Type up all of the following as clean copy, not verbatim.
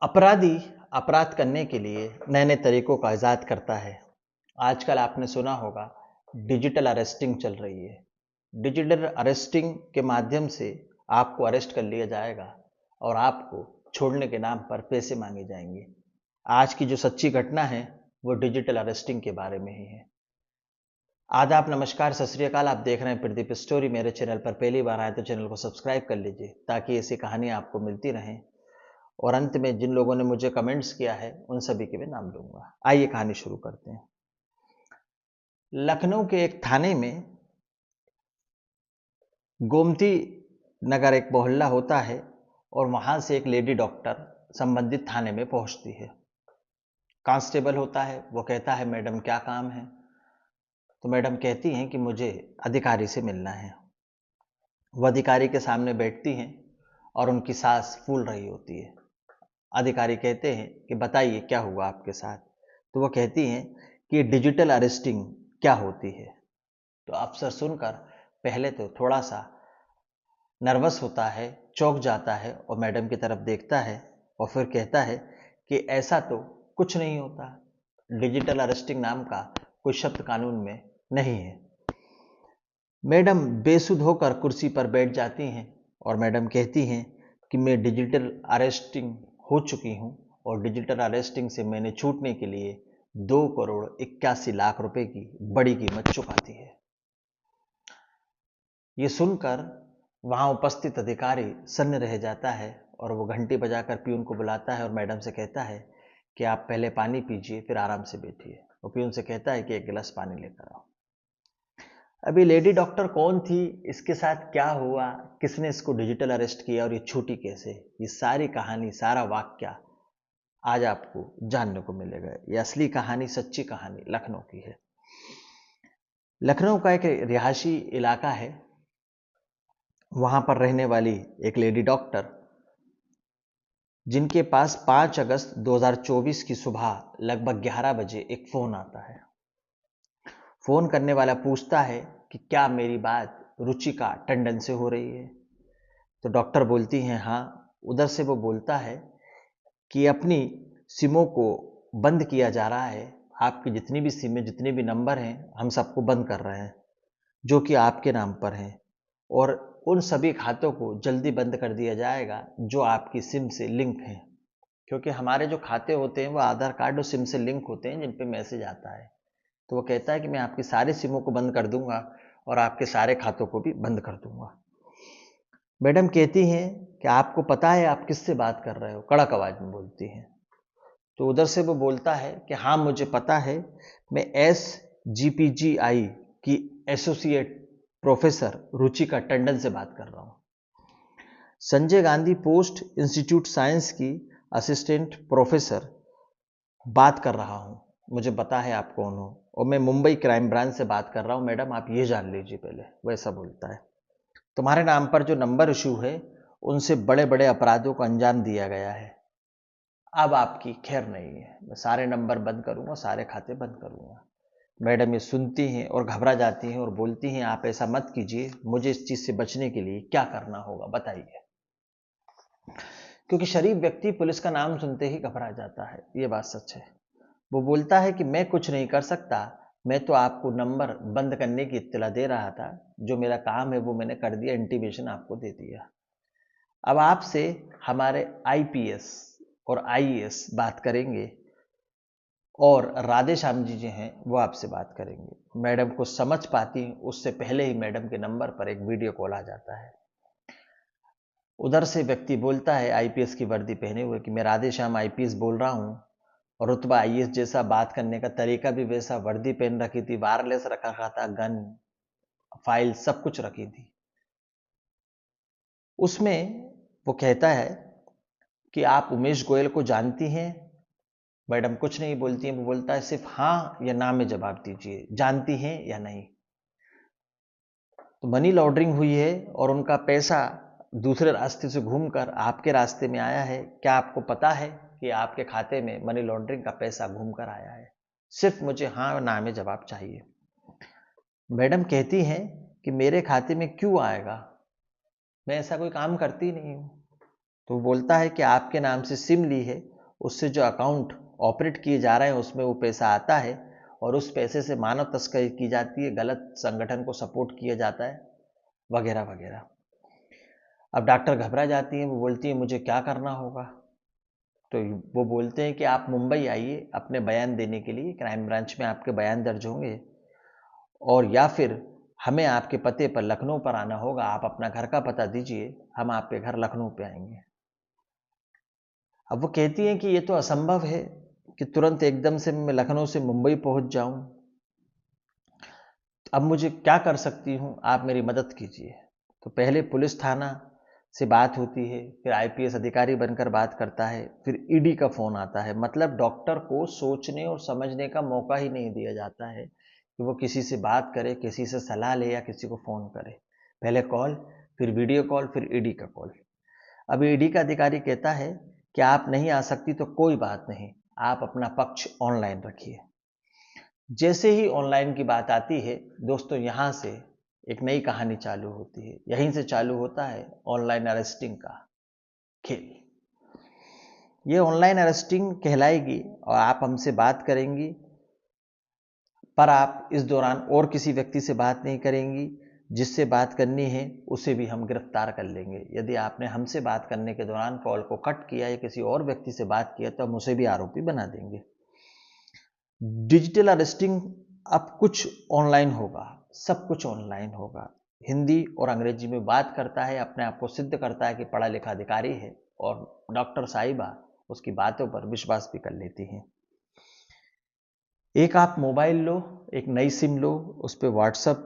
अपराधी अपराध करने के लिए नए नए तरीकों का इजाद करता है। आजकल आपने सुना होगा डिजिटल अरेस्टिंग चल रही है। डिजिटल अरेस्टिंग के माध्यम से आपको अरेस्ट कर लिया जाएगा और आपको छोड़ने के नाम पर पैसे मांगे जाएंगे। आज की जो सच्ची घटना है वो डिजिटल अरेस्टिंग के बारे में ही है। आदाब, नमस्कार, सत श्री अकाल। आप देख रहे हैं प्रदीप स्टोरी। मेरे चैनल पर पहली बार आए तो चैनल को सब्सक्राइब कर लीजिए ताकि ऐसी कहानियां आपको मिलती रहें। और अंत में जिन लोगों ने मुझे कमेंट्स किया है उन सभी के मैं नाम लूंगा। आइए कहानी शुरू करते हैं। लखनऊ के एक थाने में गोमती नगर एक मोहल्ला होता है और वहां से एक लेडी डॉक्टर संबंधित थाने में पहुंचती है। कांस्टेबल होता है, वो कहता है मैडम क्या काम है। तो मैडम कहती हैं कि मुझे अधिकारी से मिलना है। वो अधिकारी के सामने बैठती हैं और उनकी सांस फूल रही होती है। अधिकारी कहते हैं कि बताइए क्या हुआ आपके साथ। तो वो कहती हैं कि डिजिटल अरेस्टिंग क्या होती है। तो अफसर सुनकर पहले तो थोड़ा सा नर्वस होता है, चौंक जाता है और मैडम की तरफ देखता है और फिर कहता है कि ऐसा तो कुछ नहीं होता। डिजिटल अरेस्टिंग नाम का कोई शब्द कानून में नहीं है। मैडम बेसुध होकर कुर्सी पर बैठ जाती हैं और मैडम कहती हैं कि मैं डिजिटल अरेस्टिंग हो चुकी हूं और डिजिटल अरेस्टिंग से मैंने छूटने के लिए 2 करोड़ 81 लाख रुपए की बड़ी कीमत चुकाती है। ये सुनकर वहां उपस्थित अधिकारी सन्न रह जाता है और वो घंटी बजाकर प्यून को बुलाता है और मैडम से कहता है कि आप पहले पानी पीजिए फिर आराम से बैठिए। और प्यून से कहता है कि एक गिलास पानी लेकर आओ। अभी लेडी डॉक्टर कौन थी, इसके साथ क्या हुआ, किसने इसको डिजिटल अरेस्ट किया और ये छूटी कैसे, ये सारी कहानी, सारा वाक्य आज आपको जानने को मिलेगा। ये असली कहानी, सच्ची कहानी लखनऊ की है। लखनऊ का एक रिहायशी इलाका है। वहां पर रहने वाली एक लेडी डॉक्टर जिनके पास 5 अगस्त 2024 की सुबह लगभग 11 बजे एक फोन आता है। फोन करने वाला पूछता है कि क्या मेरी बात रुचिका टंडन से हो रही है। तो डॉक्टर बोलती हैं हाँ। उधर से वो बोलता है कि अपनी सिमों को बंद किया जा रहा है। आपकी जितनी भी सिमें, जितने भी नंबर हैं, हम सबको बंद कर रहे हैं जो कि आपके नाम पर हैं। और उन सभी खातों को जल्दी बंद कर दिया जाएगा जो आपकी सिम से लिंक हैं। क्योंकि हमारे जो खाते होते हैं वो आधार कार्ड और सिम से लिंक होते हैं जिन पे मैसेज आता है। तो वो कहता है कि मैं आपकी सारी सिमों को बंद कर दूंगा और आपके सारे खातों को भी बंद कर दूंगा। मैडम कहती हैं कि आपको पता है आप किससे बात कर रहे हो, कड़क आवाज में बोलती हैं। तो उधर से वो बोलता है कि हाँ मुझे पता है, मैं SGPGI की एसोसिएट प्रोफेसर रुचिका टंडन से बात कर रहा हूँ। Sanjay Gandhi post institute science की असिस्टेंट प्रोफेसर बात कर रहा हूँ। मुझे पता है आप कौन हो और मैं मुंबई क्राइम ब्रांच से बात कर रहा हूँ। मैडम आप ये जान लीजिए पहले। वैसा बोलता है। तुम्हारे नाम पर जो नंबर इशू है उनसे बड़े बड़े अपराधों को अंजाम दिया गया है। अब आपकी खैर नहीं है। मैं सारे नंबर बंद करूंगा, सारे खाते बंद करूंगा। मैडम ये सुनती हैं और घबरा जाती हैं और बोलती हैं आप ऐसा मत कीजिए, मुझे इस चीज से बचने के लिए क्या करना होगा बताइए। क्योंकि शरीफ व्यक्ति पुलिस का नाम सुनते ही घबरा जाता है, ये बात सच है। वो बोलता है कि मैं कुछ नहीं कर सकता, मैं तो आपको नंबर बंद करने की इत्तला दे रहा था। जो मेरा काम है वो मैंने कर दिया, इंटीमेशन आपको दे दिया। अब आपसे हमारे IPS और IAS बात करेंगे और राधे श्याम जी जो हैं वो आपसे बात करेंगे। मैडम को समझ पाती उससे पहले ही मैडम के नंबर पर एक वीडियो कॉल आ जाता है। उधर से व्यक्ति बोलता है IPS की वर्दी पहने हुए कि मैं राधे श्याम IPS बोल रहा हूं और रुतबा IAS जैसा, बात करने का तरीका भी वैसा, वर्दी पहन रखी थी, वायरलेस रखा था, गन, फाइल सब कुछ रखी थी। उसमें वो कहता है कि आप उमेश गोयल को जानती हैं। मैडम कुछ नहीं बोलती है। वो बोलता है सिर्फ हाँ या ना में जवाब दीजिए, जानती हैं या नहीं। तो मनी लॉन्ड्रिंग हुई है और उनका पैसा दूसरे रास्ते से घूमकर आपके रास्ते में आया है। क्या आपको पता है कि आपके खाते में मनी लॉन्ड्रिंग का पैसा घूमकर आया है? सिर्फ मुझे हाँ और ना में जवाब चाहिए। मैडम कहती हैं कि मेरे खाते में क्यों आएगा, मैं ऐसा कोई काम करती नहीं हूं। तो वो बोलता है कि आपके नाम से सिम ली है उससे जो अकाउंट ऑपरेट किए जा रहे हैं उसमें वो पैसा आता है और उस पैसे से मानव तस्करी की जाती है, गलत संगठन को सपोर्ट किया जाता है, वगैरह वगैरह। अब डॉक्टर घबरा जाती हैं, वो बोलती है मुझे क्या करना होगा। तो वो बोलते हैं कि आप मुंबई आइए अपने बयान देने के लिए, क्राइम ब्रांच में आपके बयान दर्ज होंगे, और या फिर हमें आपके पते पर लखनऊ पर आना होगा, आप अपना घर का पता दीजिए, हम आपके घर लखनऊ पे आएंगे। अब वो कहती हैं कि ये तो असंभव है कि तुरंत एकदम से मैं लखनऊ से मुंबई पहुंच जाऊं, अब मुझे क्या कर सकती हूं, आप मेरी मदद कीजिए। तो पहले पुलिस थाना से बात होती है, फिर आईपीएस अधिकारी बनकर बात करता है, फिर ईडी का फोन आता है। मतलब डॉक्टर को सोचने और समझने का मौका ही नहीं दिया जाता है कि वो किसी से बात करे, किसी से सलाह ले या किसी को फोन करे। पहले कॉल, फिर वीडियो कॉल, फिर ईडी का कॉल। अब ईडी का अधिकारी कहता है कि आप नहीं आ सकती तो कोई बात नहीं, आप अपना पक्ष ऑनलाइन रखिए। जैसे ही ऑनलाइन की बात आती है दोस्तों, यहां से एक नई कहानी चालू होती है। यहीं से चालू होता है ऑनलाइन अरेस्टिंग का खेल। ये ऑनलाइन अरेस्टिंग कहलाएगी और आप हमसे बात करेंगी, पर आप इस दौरान और किसी व्यक्ति से बात नहीं करेंगी। जिससे बात करनी है उसे भी हम गिरफ्तार कर लेंगे। यदि आपने हमसे बात करने के दौरान कॉल को कट किया या किसी और व्यक्ति से बात किया तो हम उसे भी आरोपी बना देंगे। डिजिटल अरेस्टिंग अब कुछ ऑनलाइन होगा, सब कुछ ऑनलाइन होगा। हिंदी और अंग्रेजी में बात करता है, अपने आप को सिद्ध करता है कि पढ़ा लिखा अधिकारी है, और डॉक्टर साहिबा उसकी बातों पर विश्वास भी कर लेती हैं। एक आप मोबाइल लो, एक नई सिम लो, उस पर व्हाट्सएप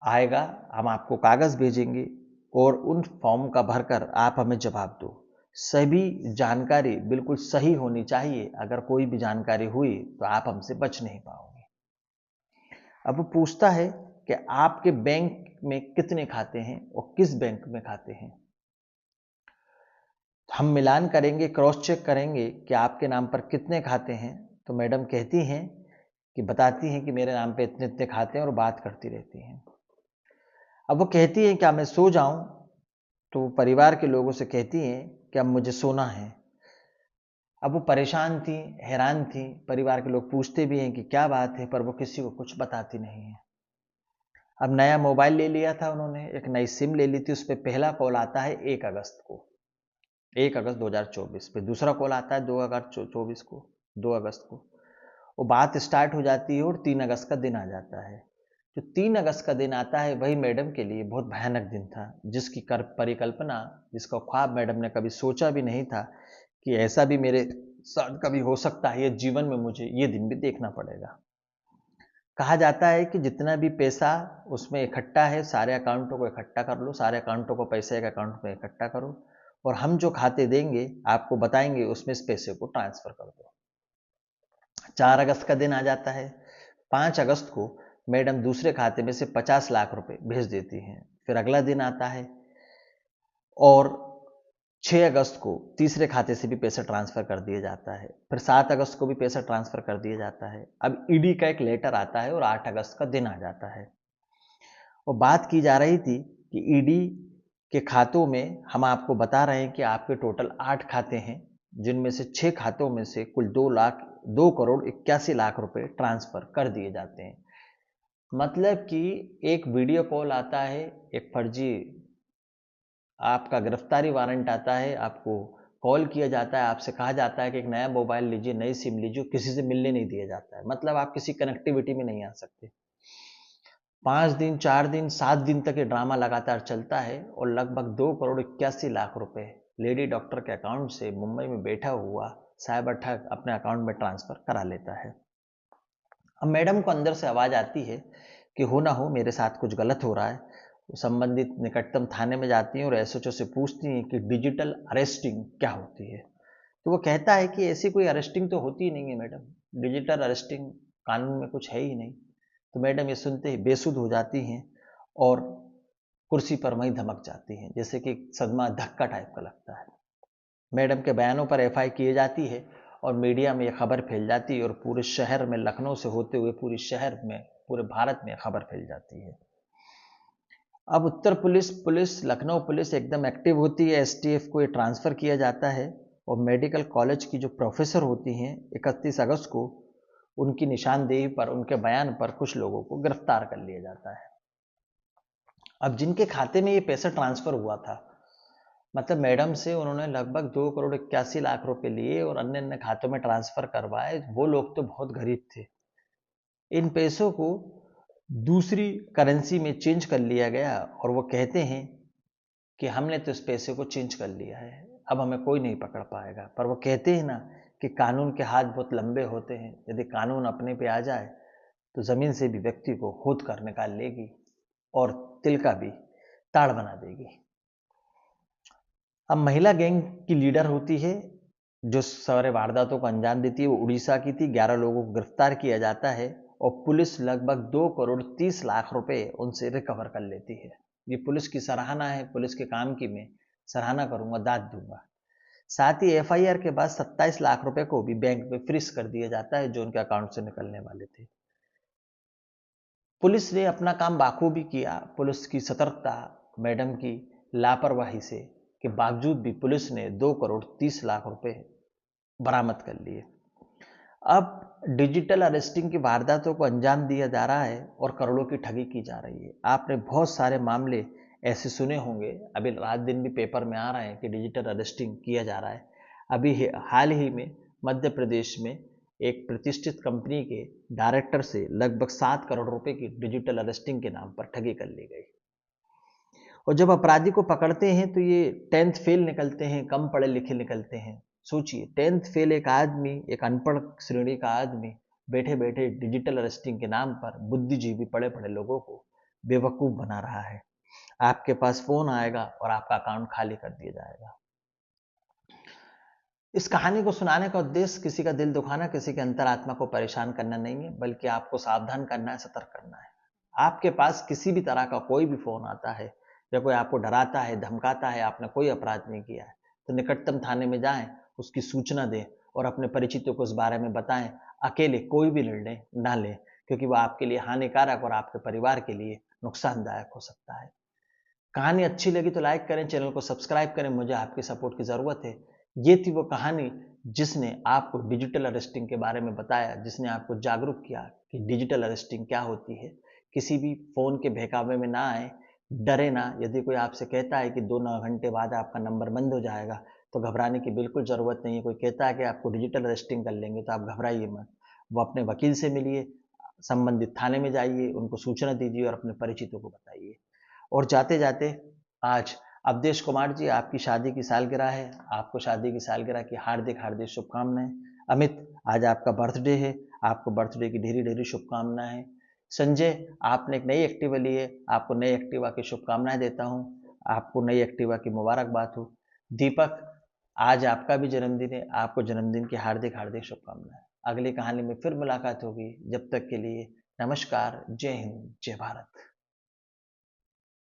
आएगा, हम आपको कागज भेजेंगे और उन फॉर्म का भरकर आप हमें जवाब दो। सभी जानकारी बिल्कुल सही होनी चाहिए, अगर कोई भी जानकारी हुई तो आप हमसे बच नहीं पाओगे। अब वो पूछता है कि आपके बैंक में कितने खाते हैं और किस बैंक में खाते हैं। हम मिलान करेंगे, क्रॉस चेक करेंगे कि आपके नाम पर कितने खाते हैं। तो मैडम कहती हैं कि बताती हैं कि मेरे नाम पे इतने इतने खाते हैं और बात करती रहती हैं। अब वो कहती हैं क्या मैं सो जाऊं, तो परिवार के लोगों से कहती हैं कि अब मुझे सोना है। अब वो परेशान थी, हैरान थी। परिवार के लोग पूछते भी हैं कि क्या बात है, पर वो किसी को कुछ बताती नहीं है। अब नया मोबाइल ले लिया था उन्होंने, एक नई सिम ले ली थी। उस पर पहला कॉल आता है 1 अगस्त को, 1 अगस्त 2024 पे। दूसरा कॉल आता है 2 अगस्त 24 को, 2 अगस्त को। वो बात स्टार्ट हो जाती है और 3 अगस्त का दिन आ जाता है। जो 3 अगस्त का दिन आता है वही मैडम के लिए बहुत भयानक दिन था, जिसकी परिकल्पना, जिसका ख्वाब मैडम ने कभी सोचा भी नहीं था कि ऐसा भी मेरे साथ कभी हो सकता है, ये जीवन में मुझे ये दिन भी देखना पड़ेगा। कहा जाता है कि जितना भी पैसा उसमें इकट्ठा है, सारे अकाउंटों को इकट्ठा कर लो, सारे अकाउंटों को पैसे एक अकाउंट में इकट्ठा करो, और हम जो खाते देंगे आपको बताएंगे, उसमें इस पैसे को ट्रांसफर कर दो। 4 अगस्त का दिन आ जाता है। 5 अगस्त को मैडम दूसरे खाते में से 50 लाख रुपए भेज देती हैं। फिर अगला दिन आता है और 6 अगस्त को तीसरे खाते से भी पैसा ट्रांसफर कर दिया जाता है। फिर 7 अगस्त को भी पैसा ट्रांसफर कर दिया जाता है। अब ईडी का एक लेटर आता है और 8 अगस्त का दिन आ जाता है। और बात की जा रही थी कि ईडी के खातों में हम आपको बता रहे हैं कि आपके टोटल 8 खाते हैं, जिनमें से 6 खातों में से कुल 2,81,00,000 रुपए ट्रांसफर कर दिए जाते हैं। मतलब कि एक वीडियो कॉल आता है, एक फर्जी आपका गिरफ्तारी वारंट आता है, आपको कॉल किया जाता है, आपसे कहा जाता है कि एक नया मोबाइल लीजिए, नई सिम लीजिए, किसी से मिलने नहीं दिया जाता है। मतलब आप किसी कनेक्टिविटी में नहीं आ सकते। 5 दिन, 4 दिन, 7 दिन तक ये ड्रामा लगातार चलता है और लगभग 2,81,00,000 रुपए लेडी डॉक्टर के अकाउंट से मुंबई में बैठा हुआ साइबर ठग अपने अकाउंट में ट्रांसफर करा लेता है। अब मैडम को अंदर से आवाज आती है कि हो ना हो मेरे साथ कुछ गलत हो रहा है। वो संबंधित निकटतम थाने में जाती हैं और एसएचओ से पूछती हैं कि डिजिटल अरेस्टिंग क्या होती है। तो वो कहता है कि ऐसी कोई अरेस्टिंग तो होती ही नहीं है मैडम, डिजिटल अरेस्टिंग कानून में कुछ है ही नहीं। तो मैडम ये सुनते ही बेसुध हो जाती हैं और कुर्सी पर वहीं धमक जाती हैं, जैसे कि सदमा धक्का टाइप का लगता है। मैडम के बयानों पर एफआई की जाती है और मीडिया में यह खबर फैल जाती है और पूरे शहर में, लखनऊ से होते हुए पूरे शहर में, पूरे भारत में खबर फैल जाती है। अब उत्तर पुलिस लखनऊ पुलिस एकदम एक्टिव होती है। एसटीएफ को ये ट्रांसफर किया जाता है और मेडिकल कॉलेज की जो प्रोफेसर होती हैं 31 अगस्त को उनकी निशानदेही पर, उनके बयान पर कुछ लोगों को गिरफ्तार कर लिया जाता है। अब जिनके खाते में ये पैसा ट्रांसफर हुआ था, मतलब मैडम से उन्होंने लगभग 2 करोड़ 81 लाख रुपए लिए और अन्य अन्य खातों में ट्रांसफर करवाए, वो लोग तो बहुत गरीब थे। इन पैसों को दूसरी करेंसी में चेंज कर लिया गया और वो कहते हैं कि हमने तो इस पैसे को चेंज कर लिया है, अब हमें कोई नहीं पकड़ पाएगा। पर वो कहते हैं ना कि कानून के हाथ बहुत लंबे होते हैं, यदि कानून अपने पे आ जाए तो जमीन से भी व्यक्ति को खोद कर निकाल लेगी और तिल का भी ताड़ बना देगी। अब महिला गैंग की लीडर होती है जो सारे वारदातों को अंजाम देती है, वो उड़ीसा की थी। 11 लोगों को गिरफ्तार किया जाता है और पुलिस लगभग 2 करोड़ 30 लाख रुपए उनसे रिकवर कर लेती है। ये पुलिस की सराहना है, पुलिस के काम की मैं सराहना करूंगा, दाद दूंगा। साथ ही एफआईआर के बाद 27 लाख रुपए को भी बैंक में फ्रीज कर दिया जाता है जो उनके अकाउंट से निकलने वाले थे। पुलिस ने अपना काम बाखूबी किया। पुलिस की सतर्कता, मैडम की लापरवाही से के बावजूद भी पुलिस ने 2 करोड़ 30 लाख रुपए बरामद कर लिए। अब डिजिटल अरेस्टिंग की वारदातों को अंजाम दिया जा रहा है और करोड़ों की ठगी की जा रही है। आपने बहुत सारे मामले ऐसे सुने होंगे, अभी रात दिन भी पेपर में आ रहे हैं कि डिजिटल अरेस्टिंग किया जा रहा है। अभी हाल ही में मध्य प्रदेश में एक प्रतिष्ठित कंपनी के डायरेक्टर से लगभग 7 करोड़ रुपए की डिजिटल अरेस्टिंग के नाम पर ठगी कर ली गई। और जब अपराधी को पकड़ते हैं तो ये 10th फेल निकलते हैं, कम पढ़े लिखे निकलते हैं। सोचिए, 10th फेल एक आदमी, एक अनपढ़ श्रेणी का आदमी बैठे बैठे डिजिटल अरेस्टिंग के नाम पर बुद्धिजीवी पढ़े पढ़े लोगों को बेवकूफ बना रहा है। आपके पास फोन आएगा और आपका अकाउंट खाली कर दिया जाएगा। इस कहानी को सुनाने का उद्देश्य किसी का दिल दुखाना, किसी के अंतरात्मा को परेशान करना नहीं है, बल्कि आपको सावधान करना है, सतर्क करना है। आपके पास किसी भी तरह का कोई भी फोन आता है या कोई आपको डराता है, धमकाता है, आपने कोई अपराध नहीं किया है, तो निकटतम थाने में जाएं, उसकी सूचना दें और अपने परिचितों को इस बारे में बताएं। अकेले कोई भी निर्णय ना लें, क्योंकि वह आपके लिए हानिकारक और आपके परिवार के लिए नुकसानदायक हो सकता है। कहानी अच्छी लगी तो लाइक करें, चैनल को सब्सक्राइब करें, मुझे आपकी सपोर्ट की ज़रूरत है। ये थी वो कहानी जिसने आपको डिजिटल अरेस्टिंग के बारे में बताया, जिसने आपको जागरूक किया कि डिजिटल अरेस्टिंग क्या होती है। किसी भी फ़ोन के बहकावे में ना आए, डरे ना। यदि कोई आपसे कहता है कि 2 घंटे बाद आपका नंबर बंद हो जाएगा, तो घबराने की बिल्कुल ज़रूरत नहीं है। कोई कहता है कि आपको डिजिटल अरेस्टिंग कर लेंगे, तो आप घबराइए मत। वो अपने वकील से मिलिए, संबंधित थाने में जाइए, उनको सूचना दीजिए और अपने परिचितों को बताइए। और जाते जाते आज अवधेश कुमार जी, आपकी शादी की सालगिरह है, आपको शादी की सालगिरह की हार्दिक हार्दिक शुभकामनाएं। अमित, आज आपका बर्थडे है, आपको बर्थडे की ढेरी ढेरी शुभकामनाएं। संजय, आपने एक नई एक्टिवा ली है, आपको नई एक्टिवा की शुभकामनाएं देता हूं, आपको नई एक्टिवा की मुबारकबाद हो। दीपक, आज आपका भी जन्मदिन है, आपको जन्मदिन की हार्दिक हार्दिक शुभकामनाएं। अगली कहानी में फिर मुलाकात होगी, जब तक के लिए नमस्कार, जय हिंद, जय भारत।